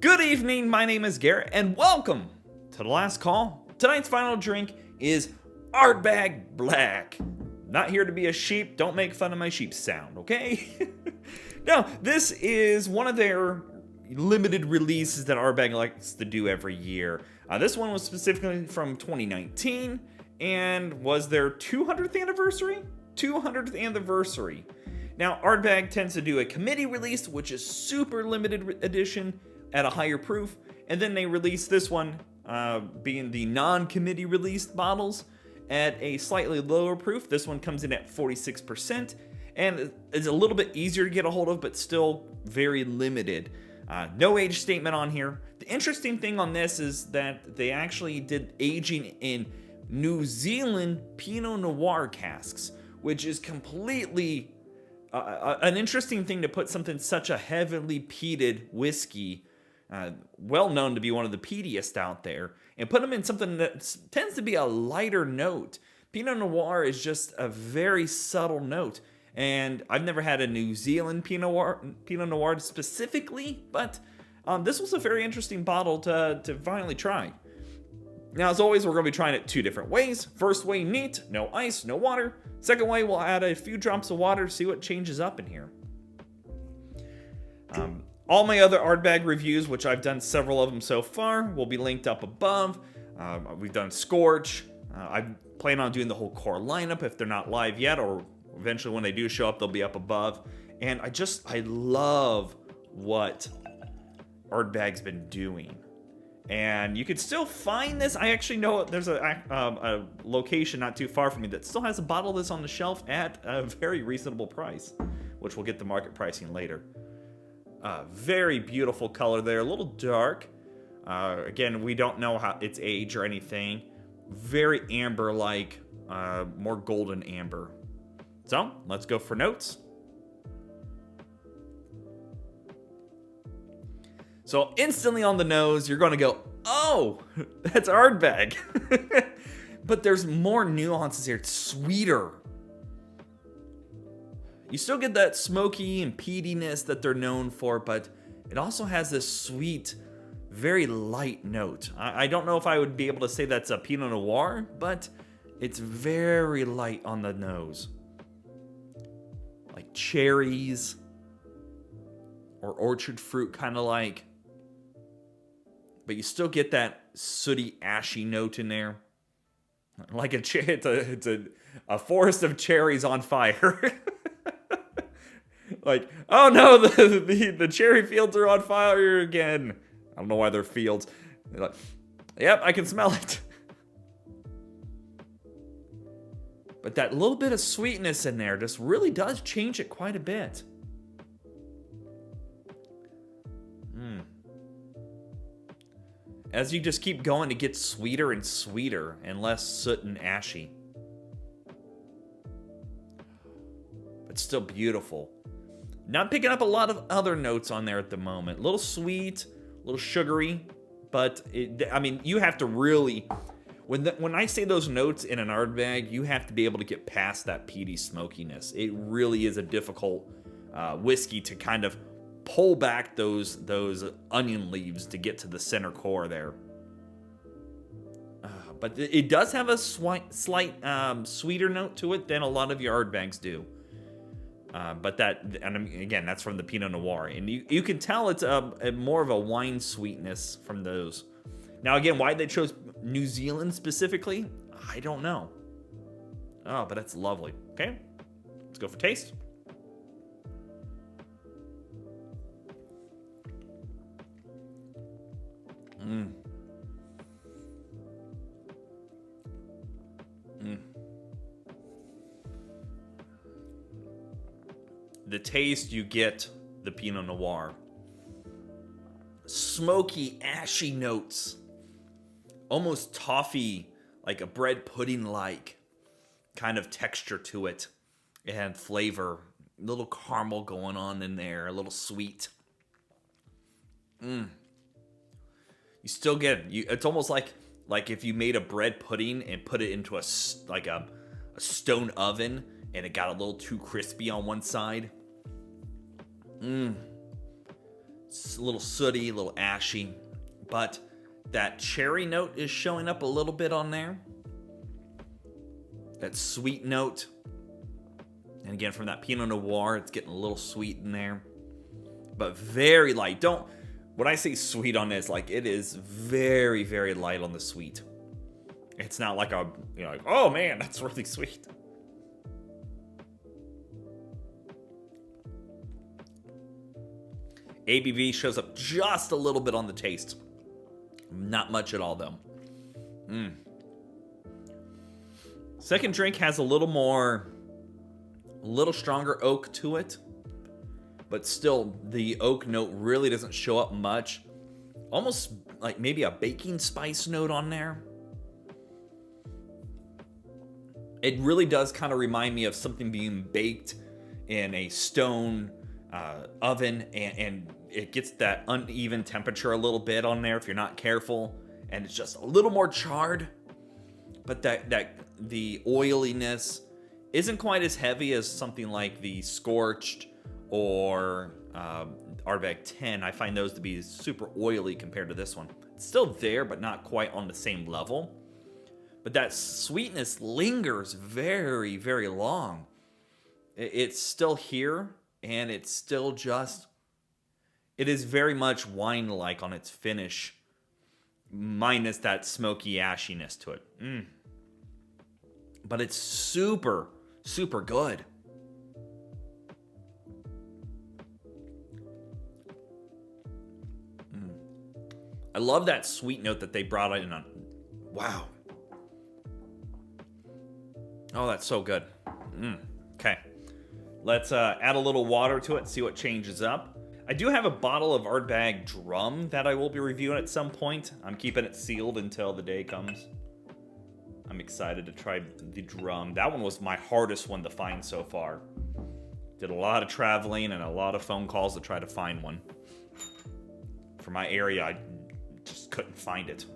Good evening, my name is Garrett, and welcome to The Last Call. Tonight's final drink is Ardbeg Blaaack. Not here to be a sheep, don't make fun of my sheep sound, okay? Now, this is one of their limited releases that Ardbeg likes to do every year. This one was specifically from 2019, and was their 200th anniversary? 200th anniversary. Now, Ardbeg tends to do a committee release, which is super limited edition at a higher proof, and then they release this one, being the non-committee released bottles, at a slightly lower proof. This one comes in at 46%, and is a little bit easier to get a hold of, but still very limited. No age statement on here. The interesting thing on this is that they actually did aging in New Zealand Pinot Noir casks, which is completely an interesting thing to put something such a heavily peated whiskey, well known to be one of the peatiest out there, and put them in something that tends to be a lighter note. Pinot Noir is just a very subtle note, and I've never had a New Zealand Pinot Noir specifically, but this was a very interesting bottle to finally try. Now, as always, we're going to be trying it two different ways. First way, neat, no ice, no water. Second way, we'll add a few drops of water, see what changes up in here. All my other Ardbeg reviews, which I've done several of them so far, will be linked up above. We've done Scotch. I plan on doing the whole core lineup if they're not live yet, or eventually when they do show up, they'll be up above. And I love what Ardbeg's been doing. And you can still find this. I actually know there's a location not too far from me that still has a bottle of this on the shelf at a very reasonable price, which we'll get the market pricing later. Very beautiful color there, a little dark. Again, we don't know how its age or anything. Very amber-like, more golden amber. So, let's go for notes. So instantly on the nose, you're going to go, oh, that's Ardbeg. But there's more nuances here. It's sweeter. You still get that smoky and peatiness that they're known for, but it also has this sweet, very light note. I don't know if I would be able to say that's a Pinot Noir, but it's very light on the nose. Like cherries or orchard fruit, kind of like. But you still get that sooty, ashy note in there. Like it's a forest of cherries on fire. Like, oh no, the cherry fields are on fire again. I don't know why they're fields. They're like, yep, I can smell it. But that little bit of sweetness in there just really does change it quite a bit. As you just keep going, it gets sweeter and sweeter and less soot and ashy. But still beautiful. Not picking up a lot of other notes on there at the moment. A little sweet, a little sugary, but you have to really, when I say those notes in an Ardbeg, you have to be able to get past that peaty smokiness. It really is a difficult whiskey to kind of pull back those onion leaves to get to the center core there. But it does have a slight sweeter note to it than a lot of your Ardbegs do. But again, that's from the Pinot Noir. And you can tell it's more of a wine sweetness from those. Now, again, why they chose New Zealand specifically, I don't know. Oh, but that's lovely. Okay, let's go for taste. The taste, you get the Pinot Noir. Smoky, ashy notes. Almost toffee, like a bread pudding-like kind of texture to it. And flavor. A little caramel going on in there. A little sweet. You still get it. It's almost like if you made a bread pudding and put it into a stone oven and it got a little too crispy on one side. It's a little sooty, a little ashy, but that cherry note is showing up a little bit on there. That sweet note. And again, from that Pinot Noir, it's getting a little sweet in there. But very light. When I say sweet on this, like it is very, very light on the sweet. It's not like like, oh man, that's really sweet. ABV shows up just a little bit on the taste. Not much at all, though. Second drink has a little stronger oak to it. But still, the oak note really doesn't show up much. Almost like maybe a baking spice note on there. It really does kind of remind me of something being baked in a stone oven, and it gets that uneven temperature a little bit on there if you're not careful, and it's just a little more charred. But the oiliness isn't quite as heavy as something like the Scorched or Ardbeg 10. I find those to be super oily compared to this one. It's still there, but not quite on the same level. But that sweetness lingers very, very long. It's still here, and it's still just... It is very much wine-like on its finish, minus that smoky ashiness to it. But it's super, super good. I love that sweet note that they brought in on. Wow. Oh, that's so good. Okay. Let's add a little water to it, see what changes up. I do have a bottle of Ardbeg Drum that I will be reviewing at some point. I'm keeping it sealed until the day comes. I'm excited to try the Drum. That one was my hardest one to find so far. Did a lot of traveling and a lot of phone calls to try to find one. For my area, I just couldn't find it.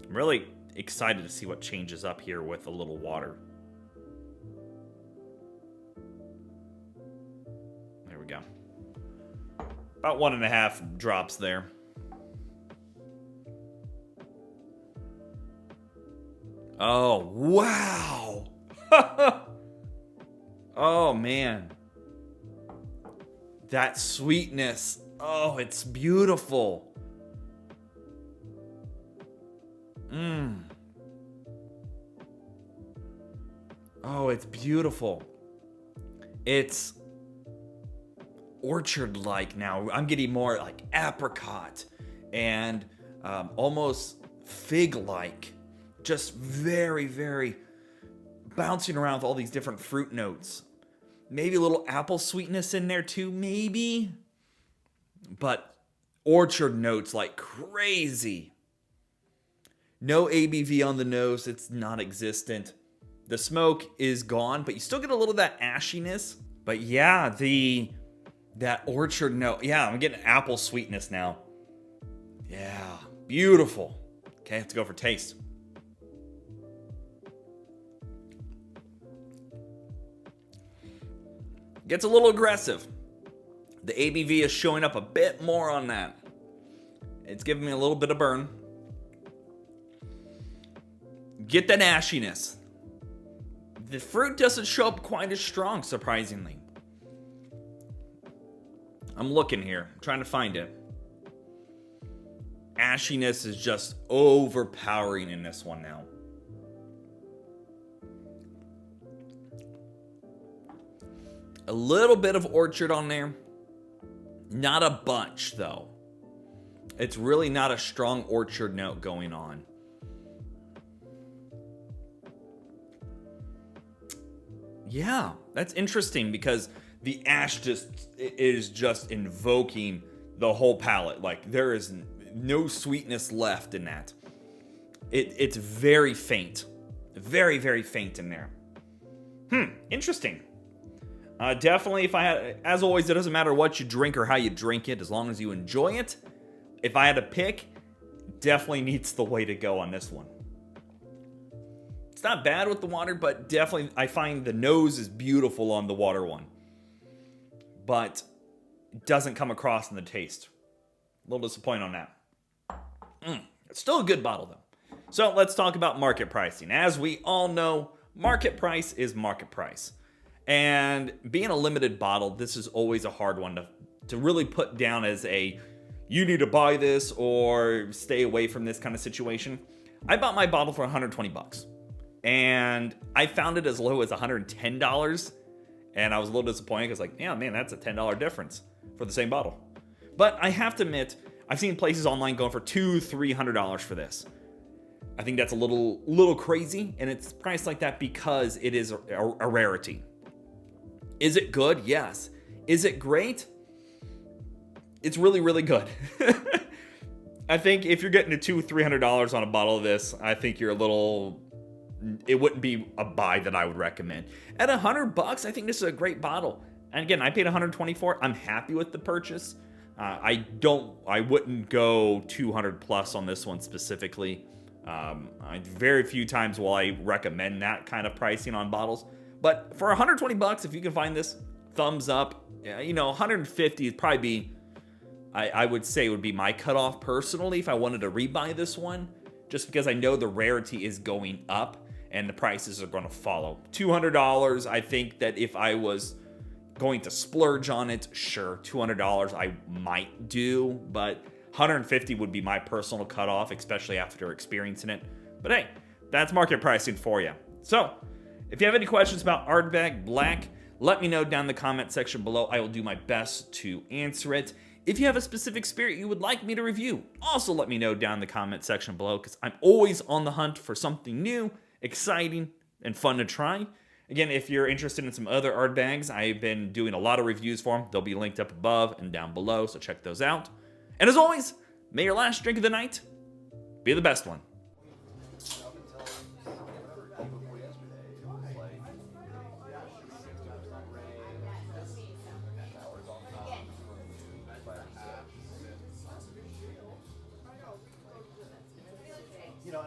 I'm really excited to see what changes up here with a little water. There we go. About 1.5 drops there. Oh, wow. Oh, man. That sweetness. Oh, it's beautiful. Oh, it's beautiful. It's orchard-like now. I'm getting more like apricot and almost fig-like. Just very, very bouncing around with all these different fruit notes. Maybe a little apple sweetness in there too, maybe. But orchard notes like crazy. No ABV on the nose. It's non-existent. The smoke is gone, but you still get a little of that ashiness. But yeah, that orchard note. Yeah, I'm getting apple sweetness now. Yeah, beautiful. Okay, let's go for taste. Gets a little aggressive. The ABV is showing up a bit more on that. It's giving me a little bit of burn. Get that ashiness. The fruit doesn't show up quite as strong, surprisingly. I'm looking here, trying to find it. Ashiness is just overpowering in this one now. A little bit of orchard on there. Not a bunch, though. It's really not a strong orchard note going on. Yeah, that's interesting because the ash is just invoking the whole palate. Like, there is no sweetness left in that. It's very faint. Very, very faint in there. Interesting. Definitely, if I had, as always, it doesn't matter what you drink or how you drink it, as long as you enjoy it. If I had to pick, definitely needs the way to go on this one. It's not bad with the water, but definitely I find the nose is beautiful on the water one. But doesn't come across in the taste. A little disappointed on that. It's still a good bottle though. So let's talk about market pricing. As we all know, market price is market price. And being a limited bottle, this is always a hard one to really put down as a, you need to buy this or stay away from this kind of situation. I bought my bottle for 120 bucks. And I found it as low as $110. And I was a little disappointed because like, yeah, man, that's a $10 difference for the same bottle. But I have to admit, I've seen places online going for $200-$300 for this. I think that's a little crazy, and it's priced like that because it is a rarity. Is it good? Yes. Is it great? It's really, really good. I think if you're getting to $200-$300 on a bottle of this, I think you're it wouldn't be a buy that I would recommend. At $100, I think this is a great bottle. And again, I paid $124 for it. I'm happy with the purchase. I wouldn't go 200 plus on this one specifically. Very few times will I recommend that kind of pricing on bottles. But for $120, if you can find this, thumbs up. 150 would probably be, I would say would be my cutoff personally if I wanted to rebuy this one, just because I know the rarity is going up and the prices are going to follow. $200, I think that if I was going to splurge on it, sure, $200 I might do, but 150 would be my personal cutoff, especially after experiencing it. But hey, that's market pricing for you. So, if you have any questions about Ardbeg Blaaack, let me know down in the comment section below. I will do my best to answer it. If you have a specific spirit you would like me to review, also let me know down in the comment section below, because I'm always on the hunt for something new, exciting, and fun to try. Again, if you're interested in some other Ardbegs, I've been doing a lot of reviews for them. They'll be linked up above and down below, so check those out. And as always, may your last drink of the night be the best one. You know,